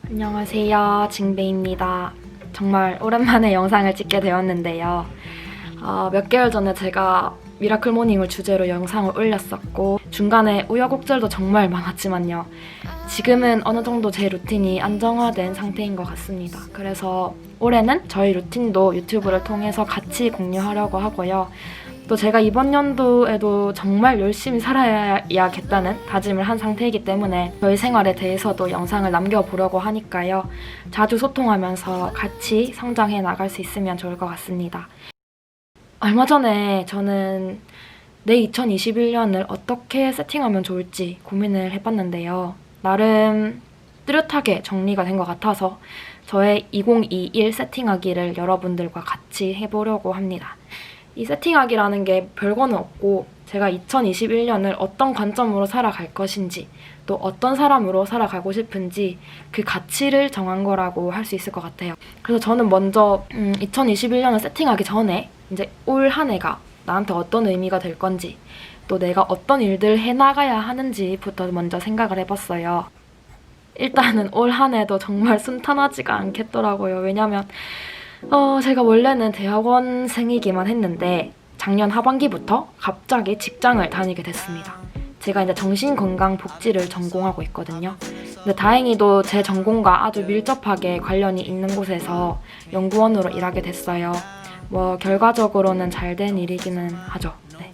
안녕하세요. 징베입니다. 정말 오랜만에 영상을 찍게 되었는데요. 몇 개월 전에 제가 미라클 모닝을 주제로 영상을 올렸었고 중간에 우여곡절도 정말 많았지만요. 지금은 어느 정도 제 루틴이 안정화된 상태인 것 같습니다. 그래서 올해는 저희 루틴도 유튜브를 통해서 같이 공유하려고 하고요. 또 제가 이번 연도에도 정말 열심히 살아야겠다는 다짐을 한 상태이기 때문에 저희 생활에 대해서도 영상을 남겨보려고 하니까요. 자주 소통하면서 같이 성장해 나갈 수 있으면 좋을 것 같습니다. 얼마 전에 저는 내 2021년을 어떻게 세팅하면 좋을지 고민을 해봤는데요. 나름 뚜렷하게 정리가 된 것 같아서 저의 2021 세팅하기를 여러분들과 같이 해보려고 합니다. 이 세팅하기라는 게 별거는 없고 제가 2021년을 어떤 관점으로 살아갈 것인지 또 어떤 사람으로 살아가고 싶은지 그 가치를 정한 거라고 할 수 있을 것 같아요. 그래서 저는 먼저 2021년을 세팅하기 전에 이제 올 한 해가 나한테 어떤 의미가 될 건지 또 내가 어떤 일들을 해나가야 하는지부터 먼저 생각을 해봤어요. 일단은 올 한 해도 정말 순탄하지가 않겠더라고요. 왜냐면 제가 원래는 대학원생이기만 했는데 작년 하반기부터 갑자기 직장을 다니게 됐습니다. 제가 이제 정신건강복지를 전공하고 있거든요. 근데 다행히도 제 전공과 아주 밀접하게 관련이 있는 곳에서 연구원으로 일하게 됐어요. 결과적으로는 잘 된 일이기는 하죠. 네.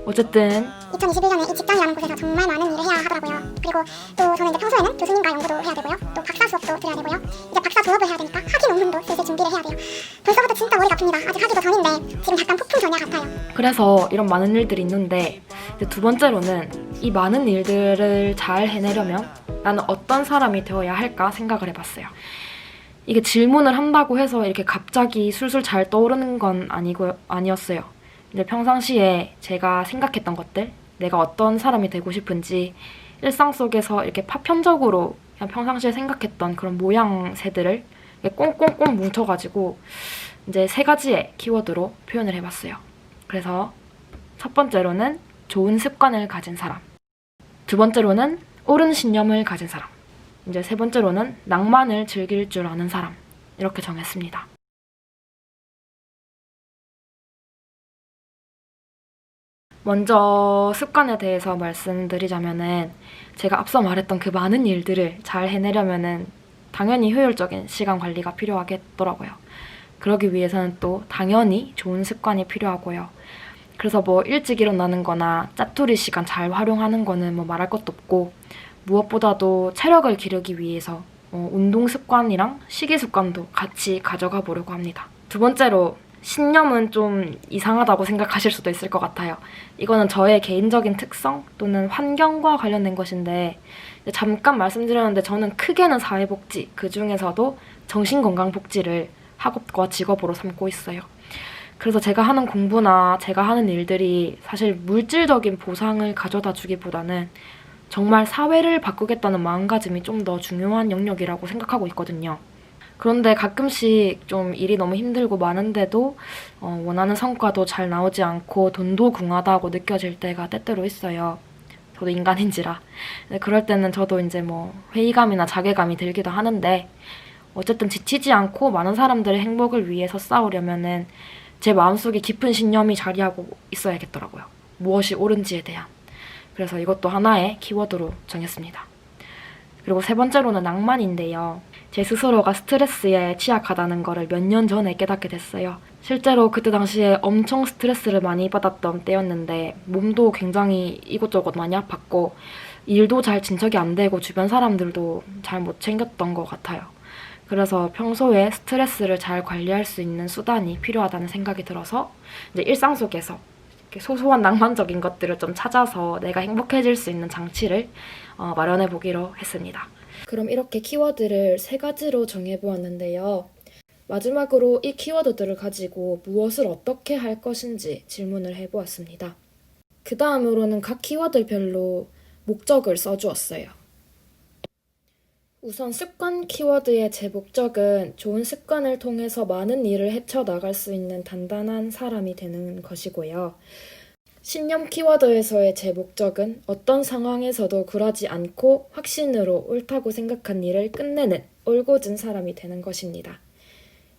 어쨌든 2021년에 이 직장이라는 곳에서 정말 많은 일을 해야 하더라고요. 그리고 또 저는 이제 평소에는 교수님과 연구도 해야 되고요. 또 박사 수업도 들어야 되고요. 이제 박사 졸업을 해야 되니까 학위 논문도 슬슬 준비를 해야 돼요. 벌써부터 진짜 머리가 아픕니다. 아직 하기도 전인데 지금 약간 폭풍 전야 같아요. 그래서 이런 많은 일들이 있는데 이제 두 번째로는 이 많은 일들을 잘 해내려면 나는 어떤 사람이 되어야 할까 생각을 해봤어요. 이게 질문을 한다고 해서 이렇게 갑자기 술술 잘 떠오르는 건 아니었어요. 이제 평상시에 제가 생각했던 것들, 내가 어떤 사람이 되고 싶은지 일상 속에서 이렇게 파편적으로 그냥 평상시에 생각했던 그런 모양새들을 꽁꽁꽁 뭉쳐가지고 이제 3가지의 키워드로 표현을 해봤어요. 그래서 첫 번째로는 좋은 습관을 가진 사람, 두 번째로는 옳은 신념을 가진 사람, 이제 세 번째로는 낭만을 즐길 줄 아는 사람, 이렇게 정했습니다. 먼저 습관에 대해서 말씀드리자면은 제가 앞서 말했던 그 많은 일들을 잘 해내려면은 당연히 효율적인 시간 관리가 필요하겠더라고요. 그러기 위해서는 또 당연히 좋은 습관이 필요하고요. 그래서 일찍 일어나는 거나 짜투리 시간 잘 활용하는 거는 말할 것도 없고 무엇보다도 체력을 기르기 위해서 운동 습관이랑 식이 습관도 같이 가져가 보려고 합니다. 두 번째로 신념은 좀 이상하다고 생각하실 수도 있을 것 같아요. 이거는 저의 개인적인 특성 또는 환경과 관련된 것인데 잠깐 말씀드렸는데 저는 크게는 사회복지, 그 중에서도 정신건강복지를 학업과 직업으로 삼고 있어요. 그래서 제가 하는 공부나 제가 하는 일들이 사실 물질적인 보상을 가져다 주기보다는 정말 사회를 바꾸겠다는 마음가짐이 좀 더 중요한 영역이라고 생각하고 있거든요. 그런데 가끔씩 좀 일이 너무 힘들고 많은데도 원하는 성과도 잘 나오지 않고 돈도 궁하다고 느껴질 때가 때때로 있어요. 저도 인간인지라. 그럴 때는 저도 이제 회의감이나 자괴감이 들기도 하는데 어쨌든 지치지 않고 많은 사람들의 행복을 위해서 싸우려면은 제 마음속에 깊은 신념이 자리하고 있어야겠더라고요. 무엇이 옳은지에 대한. 그래서 이것도 하나의 키워드로 정했습니다. 그리고 세 번째로는 낭만인데요. 제 스스로가 스트레스에 취약하다는 거를 몇 년 전에 깨닫게 됐어요. 실제로 그때 당시에 엄청 스트레스를 많이 받았던 때였는데 몸도 굉장히 이곳저곳 많이 아팠고 일도 잘 진척이 안 되고 주변 사람들도 잘 못 챙겼던 것 같아요. 그래서 평소에 스트레스를 잘 관리할 수 있는 수단이 필요하다는 생각이 들어서 이제 일상 속에서 이렇게 소소한 낭만적인 것들을 좀 찾아서 내가 행복해질 수 있는 장치를 마련해 보기로 했습니다. 그럼 이렇게 키워드를 3가지로 정해보았는데요. 마지막으로 이 키워드들을 가지고 무엇을 어떻게 할 것인지 질문을 해보았습니다. 그 다음으로는 각 키워드별로 목적을 써주었어요. 우선 습관 키워드의 제 목적은 좋은 습관을 통해서 많은 일을 헤쳐나갈 수 있는 단단한 사람이 되는 것이고요. 신념 키워드에서의 제 목적은 어떤 상황에서도 굴하지 않고 확신으로 옳다고 생각한 일을 끝내는 올곧은 사람이 되는 것입니다.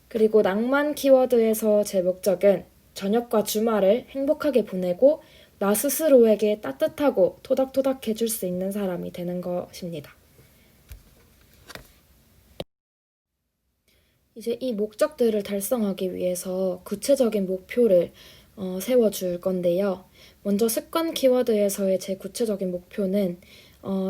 그리고 낭만 키워드에서 제 목적은 저녁과 주말을 행복하게 보내고 나 스스로에게 따뜻하고 토닥토닥 해줄 수 있는 사람이 되는 것입니다. 이제 이 목적들을 달성하기 위해서 구체적인 목표를 세워줄 건데요. 먼저 습관 키워드에서의 제 구체적인 목표는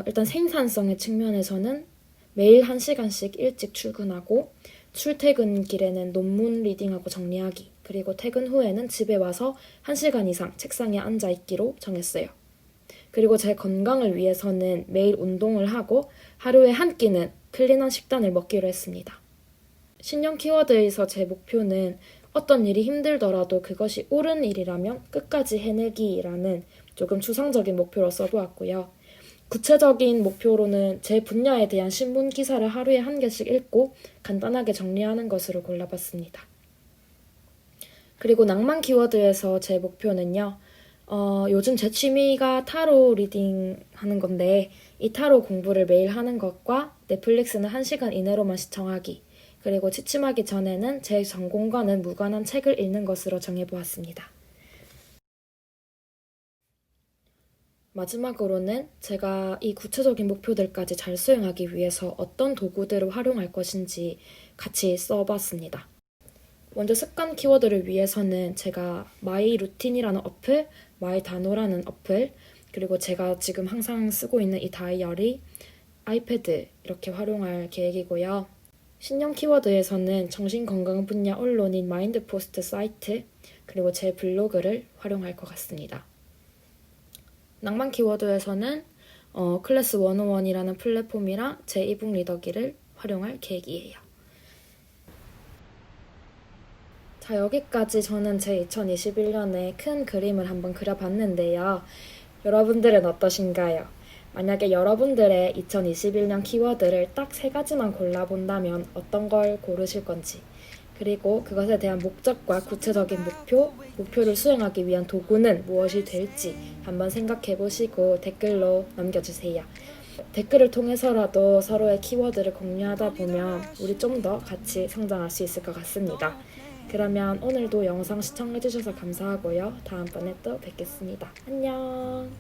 일단 생산성의 측면에서는 매일 1시간씩 일찍 출근하고 출퇴근길에는 논문 리딩하고 정리하기, 그리고 퇴근 후에는 집에 와서 1시간 이상 책상에 앉아 있기로 정했어요. 그리고 제 건강을 위해서는 매일 운동을 하고 하루에 한 끼는 클린한 식단을 먹기로 했습니다. 신년 키워드에서 제 목표는 어떤 일이 힘들더라도 그것이 옳은 일이라면 끝까지 해내기라는 조금 추상적인 목표로 써보았고요. 구체적인 목표로는 제 분야에 대한 신문 기사를 하루에 1개씩 읽고 간단하게 정리하는 것으로 골라봤습니다. 그리고 낭만 키워드에서 제 목표는요. 요즘 제 취미가 타로 리딩 하는 건데 이 타로 공부를 매일 하는 것과 넷플릭스는 1시간 이내로만 시청하기, 그리고 취침하기 전에는 제 전공과는 무관한 책을 읽는 것으로 정해보았습니다. 마지막으로는 제가 이 구체적인 목표들까지 잘 수행하기 위해서 어떤 도구들을 활용할 것인지 같이 써봤습니다. 먼저 습관 키워드를 위해서는 제가 마이 루틴이라는 어플, 마이 단어라는 어플, 그리고 제가 지금 항상 쓰고 있는 이 다이어리, 아이패드 이렇게 활용할 계획이고요. 신년 키워드에서는 정신건강 분야 언론인 마인드포스트 사이트, 그리고 제 블로그를 활용할 것 같습니다. 낭만 키워드에서는 클래스 101이라는 플랫폼이랑 제 이북 리더기를 활용할 계획이에요. 자, 여기까지 저는 제 2021년에 큰 그림을 한번 그려봤는데요. 여러분들은 어떠신가요? 만약에 여러분들의 2021년 키워드를 딱 3가지만 골라본다면 어떤 걸 고르실 건지, 그리고 그것에 대한 목적과 구체적인 목표를 수행하기 위한 도구는 무엇이 될지 한번 생각해 보시고 댓글로 남겨주세요. 댓글을 통해서라도 서로의 키워드를 공유하다 보면 우리 좀 더 같이 성장할 수 있을 것 같습니다. 그러면 오늘도 영상 시청해주셔서 감사하고요. 다음번에 또 뵙겠습니다. 안녕.